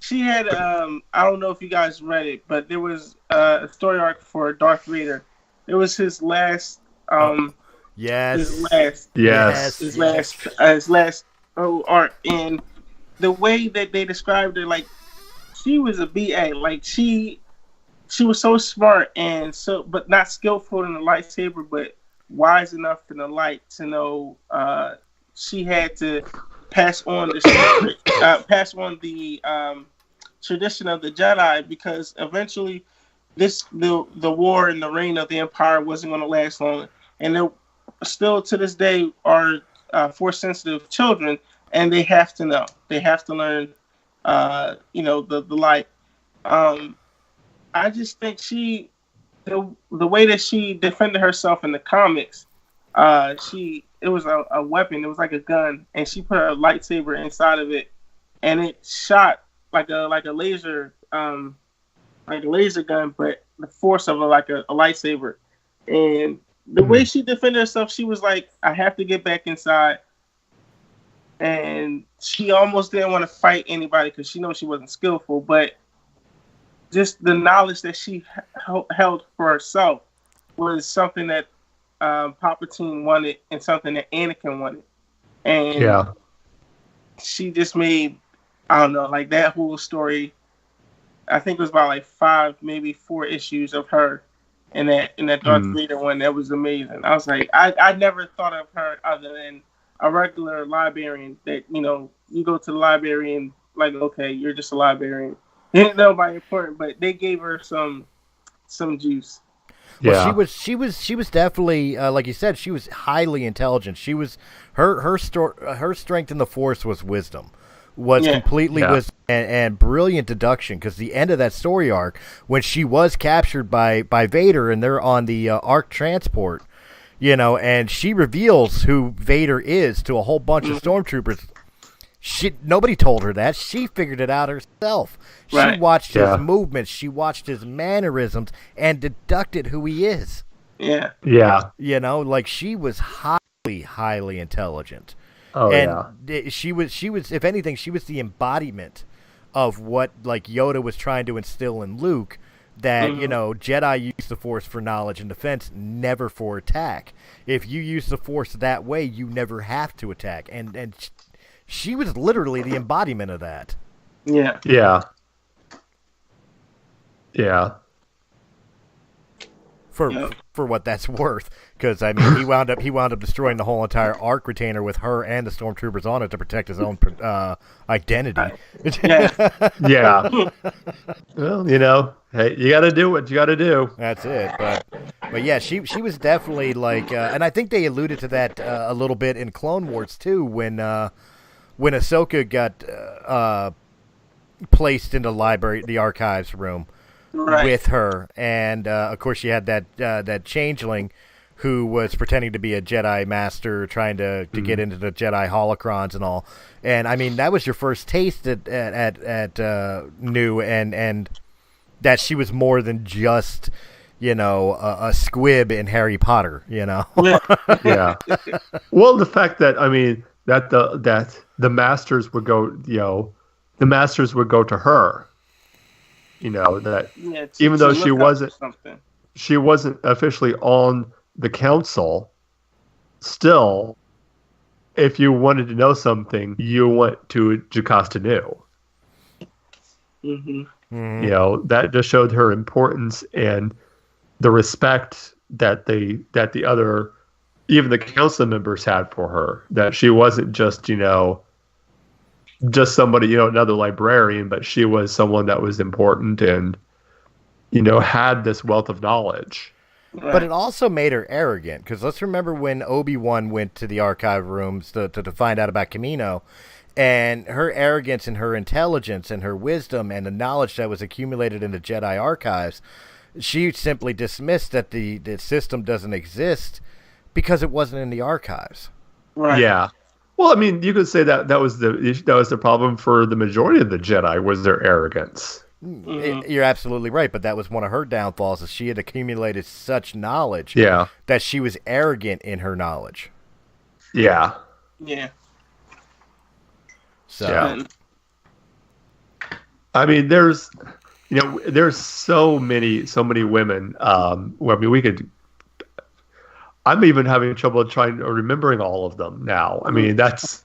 She had I don't know if you guys read it, but there was a story arc for Darth Vader. It was his last his last arc, and the way that they described her, like, she was a BA. Like, she was so smart and so, but not skillful in the lightsaber, but wise enough in the light to know she had to pass on the tradition of the Jedi, because eventually the war and the reign of the Empire wasn't going to last long, and there still to this day are Force sensitive children, and they have to know. They have to learn, the light. I just think the way that she defended herself in the comics, it was a weapon. It was like a gun, and she put a lightsaber inside of it, and it shot like a laser gun, but the force of like a lightsaber. And the way she defended herself, she was like, I have to get back inside. And she almost didn't want to fight anybody because she knows she wasn't skillful. But just the knowledge that she held for herself was something that Palpatine wanted and something that Anakin wanted. And she just made, I don't know, like that whole story. I think it was about like 5, maybe 4 issues of her in that Darth Vader one. That was amazing. I was like, I never thought of her other than a regular librarian that, you know, you go to the library and like, okay, you're just a librarian. Ain't nobody important, but they gave her some juice. Yeah, well, she was definitely like you said, she was highly intelligent. She was her strength in the Force was wisdom, completely wisdom and brilliant deduction. Because the end of that story arc, when she was captured by Vader and they're on the Ark transport, you know, and she reveals who Vader is to a whole bunch of stormtroopers. Nobody told her that. She figured it out herself. Right. She watched his movements. She watched his mannerisms and deducted who he is. Yeah. You know, like she was highly intelligent. Oh, and she was, if anything, she was the embodiment of what like Yoda was trying to instill in Luke, that, you know, Jedi use the Force for knowledge and defense, never for attack. If you use the Force that way, you never have to attack. And she was literally the embodiment of that. Yeah. For what that's worth, because I mean, he wound up destroying the whole entire Ark retainer with her and the stormtroopers on it to protect his own identity. Yeah. Well, you know, hey, you got to do what you got to do. That's it. But yeah, she was definitely like, and I think they alluded to that a little bit in Clone Wars too, when Ahsoka got placed in the archives room. Right. With her, and of course she had that changeling who was pretending to be a Jedi master, trying to get into the Jedi holocrons and all. And I mean, that was your first taste at New, and that she was more than just, you know, a squib in Harry Potter, you know. Yeah. Well, the fact that, I mean, that the masters would go, you know, the masters would go to her. You know, that even though she wasn't officially on the council, still, if you wanted to know something, you went to Jocasta Nu. You know, that just showed her importance and the respect that the other, even the council members had for her. That she wasn't just, you know, just somebody, you know, another librarian, but she was someone that was important and, you know, had this wealth of knowledge. Right. But it also made her arrogant, because let's remember when Obi-Wan went to the archive rooms to find out about Kamino, and her arrogance and her intelligence and her wisdom and the knowledge that was accumulated in the Jedi archives, she simply dismissed that the system doesn't exist because it wasn't in the archives. Right. Yeah. Well, I mean, you could say that was the problem for the majority of the Jedi, was their arrogance. You're absolutely right, but that was one of her downfalls, is she had accumulated such knowledge that she was arrogant in her knowledge. Yeah. So, I mean, there's so many women. I mean, I'm even having trouble remembering all of them now. I mean, that's...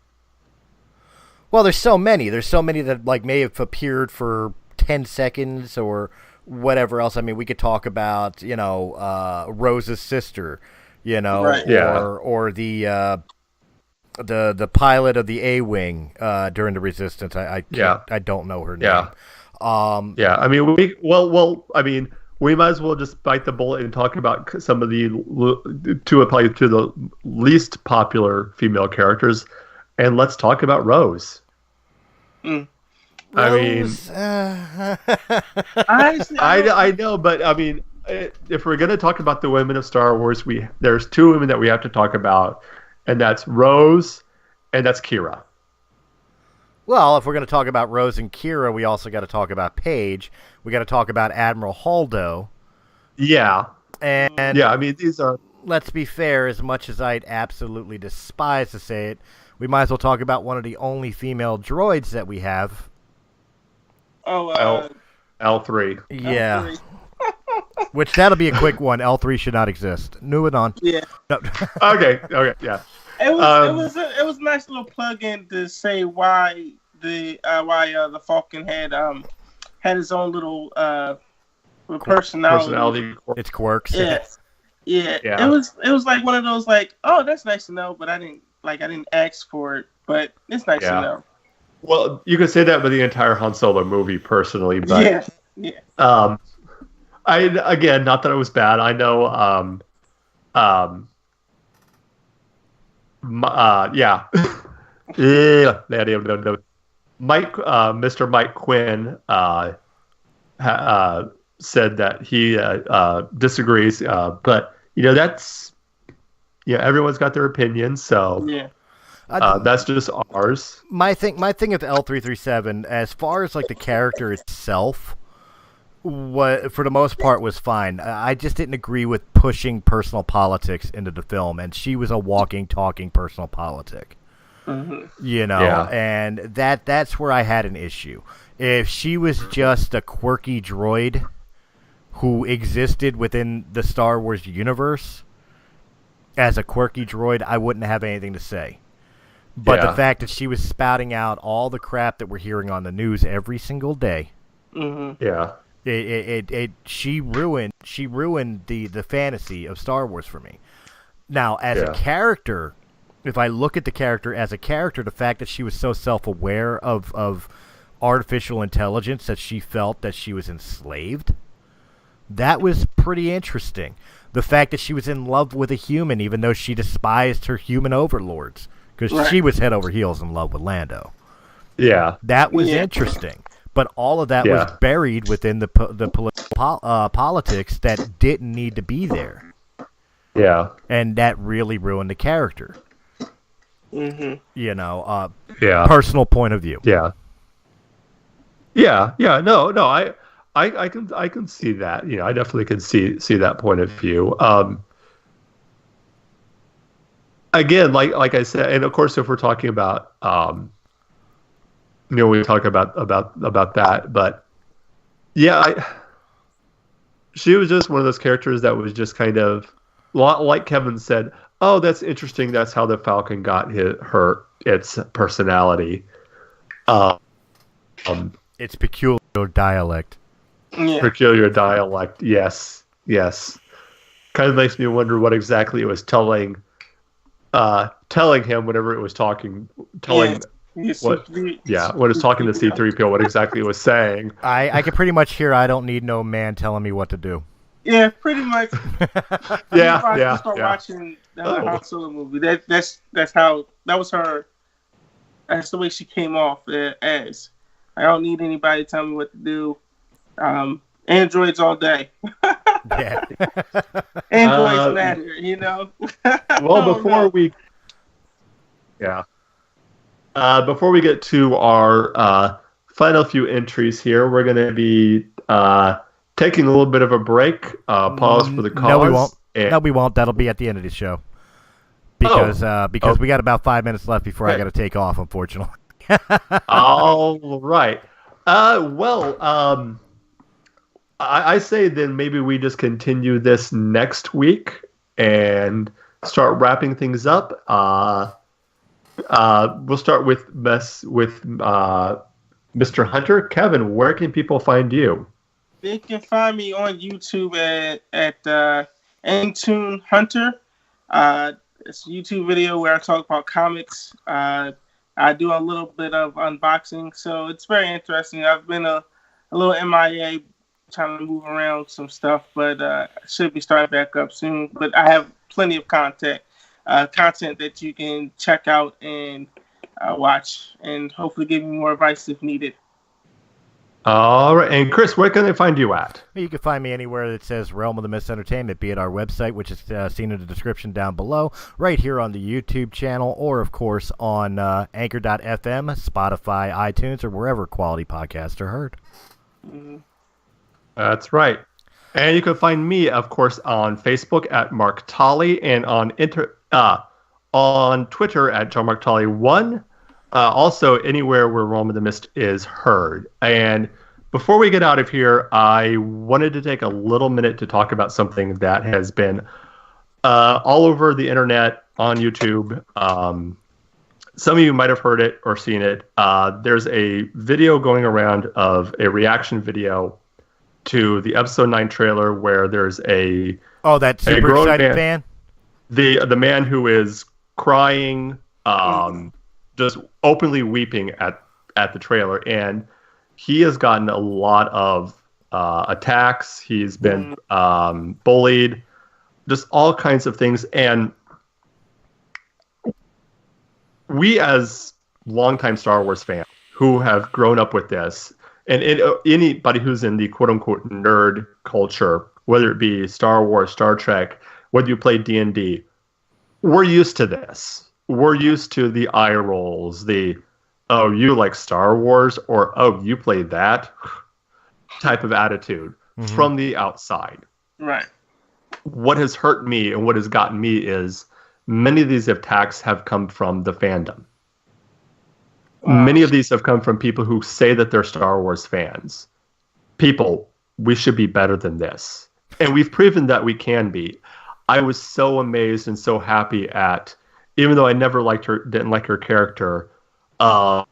Well, there's so many. There's so many that like may have appeared for 10 seconds or whatever else. I mean, we could talk about, you know, Rose's sister, you know, or the pilot of the A-Wing during the Resistance. I don't know her name. I mean, we might as well just bite the bullet and talk about some of the least popular female characters, and let's talk about Rose. I mean, I know, but I mean, if we're going to talk about the women of Star Wars, there's 2 women that we have to talk about, and that's Rose and that's Kira. Well, if we're going to talk about Rose and Kira, we also got to talk about Paige. We got to talk about Admiral Holdo. Yeah. And yeah, I mean, these are. Let's be fair, as much as I'd absolutely despise to say it, we might as well talk about one of the only female droids that we have. Oh, L3. Yeah. L3. Which, that'll be a quick one. L3 should not exist. Moving on. Yeah. No. Okay, yeah. It was a nice little plug-in to say why the Falcon had his own little personality. It's quirks. Yeah. It was like one of those like, oh, that's nice to know, but I didn't ask for it, but it's nice to know. Well, you could say that with the entire Han Solo movie, personally, but yeah. I again, not that it was bad. I know. Mr. Mike Quinn said that he disagrees, but that's everyone's got their opinion, so that's just ours. My thing with L337, as far as like the character itself, for the most part was fine. I just didn't agree with pushing personal politics into the film, and she was a walking, talking personal politic. Mm-hmm. And that's where I had an issue. If she was just a quirky droid who existed within the Star Wars universe as a quirky droid, I wouldn't have anything to say. But the fact that she was spouting out all the crap that we're hearing on the news every single day, she ruined the fantasy of Star Wars for me. Now, as a character, if I look at the character as a character, the fact that she was so self-aware of artificial intelligence that she felt that she was enslaved, that was pretty interesting. The fact that she was in love with a human, even though she despised her human overlords, because she was head over heels in love with Lando. Yeah. That was interesting. But all of that was buried within the political politics that didn't need to be there. Yeah. And that really ruined the character. Mm-hmm. Personal point of view. Yeah. No, I can see that. I definitely can see that point of view. Again, like I said, and of course, if we're talking about we talk about that, but she was just one of those characters that was just kind of, like Kevin said, oh, that's interesting. That's how the Falcon got its personality. Its peculiar dialect. Yeah. Peculiar dialect. Yes. Kind of makes me wonder what exactly it was telling him whenever it was talking. When it's talking to C-3PO, what exactly it was saying. I can pretty much hear, I don't need no man telling me what to do. Yeah, pretty much. Start watching the Han Solo movie. That was her. That's the way she came off as. I don't need anybody to tell me what to do. Androids all day. Yeah. Androids matter, Well, before we get to our final few entries here, we're going to be taking a little bit of a break, pause for the cause. No, we won't. No, we won't. That'll be at the end of the show. Because we got about 5 minutes left before I got to take off, unfortunately. All right. I say then maybe we just continue this next week and start wrapping things up. We'll start with Mr. Hunter. Kevin, where can people find you? They can find me on YouTube at Unsung Hunter. It's a YouTube video where I talk about comics. I do a little bit of unboxing, so it's very interesting. I've been a little MIA trying to move around some stuff, but I should be starting back up soon. But I have plenty of content that you can check out and watch, and hopefully give me more advice if needed. All right, and Chris, where can they find you at? You can find me anywhere that says Realm of the Mist Entertainment, be it our website, which is seen in the description down below, right here on the YouTube channel, or, of course, on Anchor.fm, Spotify, iTunes, or wherever quality podcasts are heard. That's right. And you can find me, of course, on Facebook at Mark Tolley and on Twitter at John Mark Tolley 1. Also, anywhere where Realm of the Mist is heard. And before we get out of here, I wanted to take a little minute to talk about something that has been all over the internet, on YouTube. Some of you might have heard it or seen it. There's a video going around of a reaction video to the episode 9 trailer where there's that super excited fan? The man who is crying, just openly weeping at the trailer. And he has gotten a lot of attacks. He's been bullied, just all kinds of things. And we, as longtime Star Wars fans who have grown up with this, and anybody who's in the quote-unquote nerd culture, whether it be Star Wars, Star Trek, whether you play D&D, we're used to this. We're used to the eye rolls, oh, you like Star Wars, or oh, you play that type of attitude from the outside. Right. What has hurt me and what has gotten me is many of these attacks have come from the fandom. Many of these have come from people who say that they're Star Wars fans. People, we should be better than this. And we've proven that we can be. I was so amazed and so happy even though I never didn't like her character, of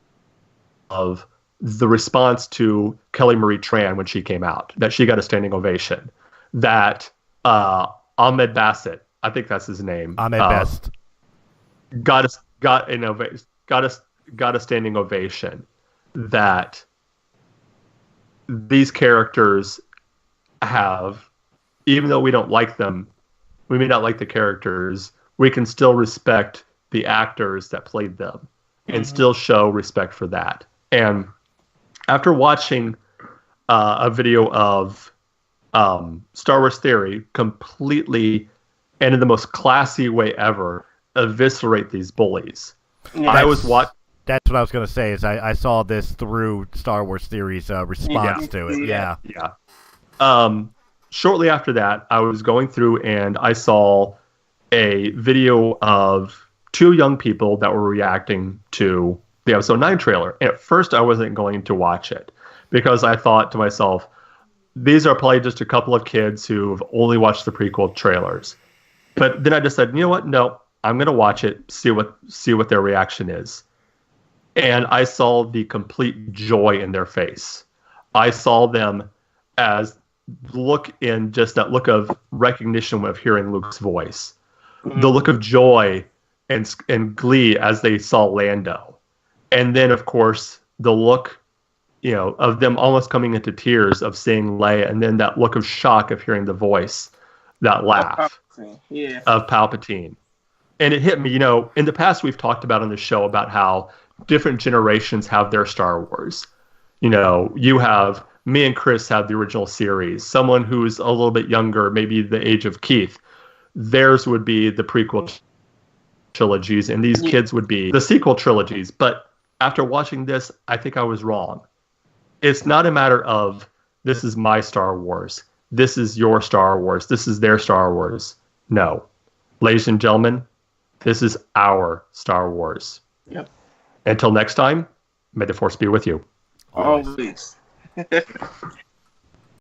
the response to Kelly Marie Tran when she came out, that she got a standing ovation, that Ahmed Bassett, I think that's his name, Ahmed Best, got a standing ovation, that these characters have, even though we don't like them, we may not like the characters, we can still respect the actors that played them and still show respect for that. And after watching a video of Star Wars Theory completely, and in the most classy way ever, eviscerate these bullies, That's what I was going to say. Is I saw this through Star Wars Theory's response to it. Yeah. Shortly after that, I was going through and I saw a video of 2 young people that were reacting to the episode 9 trailer. And at first, I wasn't going to watch it because I thought to myself, these are probably just a couple of kids who've only watched the prequel trailers. But then I decided, you know what? No, I'm going to watch it, see what their reaction is. And I saw the complete joy in their face. I saw them as look in just that look of recognition of hearing Luke's voice, the look of joy and glee as they saw Lando, and then of course the look, of them almost coming into tears of seeing Leia, and then that look of shock of hearing the voice, that laugh of Palpatine. And it hit me, in the past we've talked about on the show about how different generations have their Star Wars. You have me and Chris have the original series. Someone who's a little bit younger, maybe the age of Keith, theirs would be the prequel trilogies, and these kids would be the sequel trilogies. But after watching this, I think I was wrong. It's not a matter of this is my Star Wars, this is your Star Wars, this is their Star Wars. No. Ladies and gentlemen, this is our Star Wars. Yep. Until next time, may the Force be with you. Always.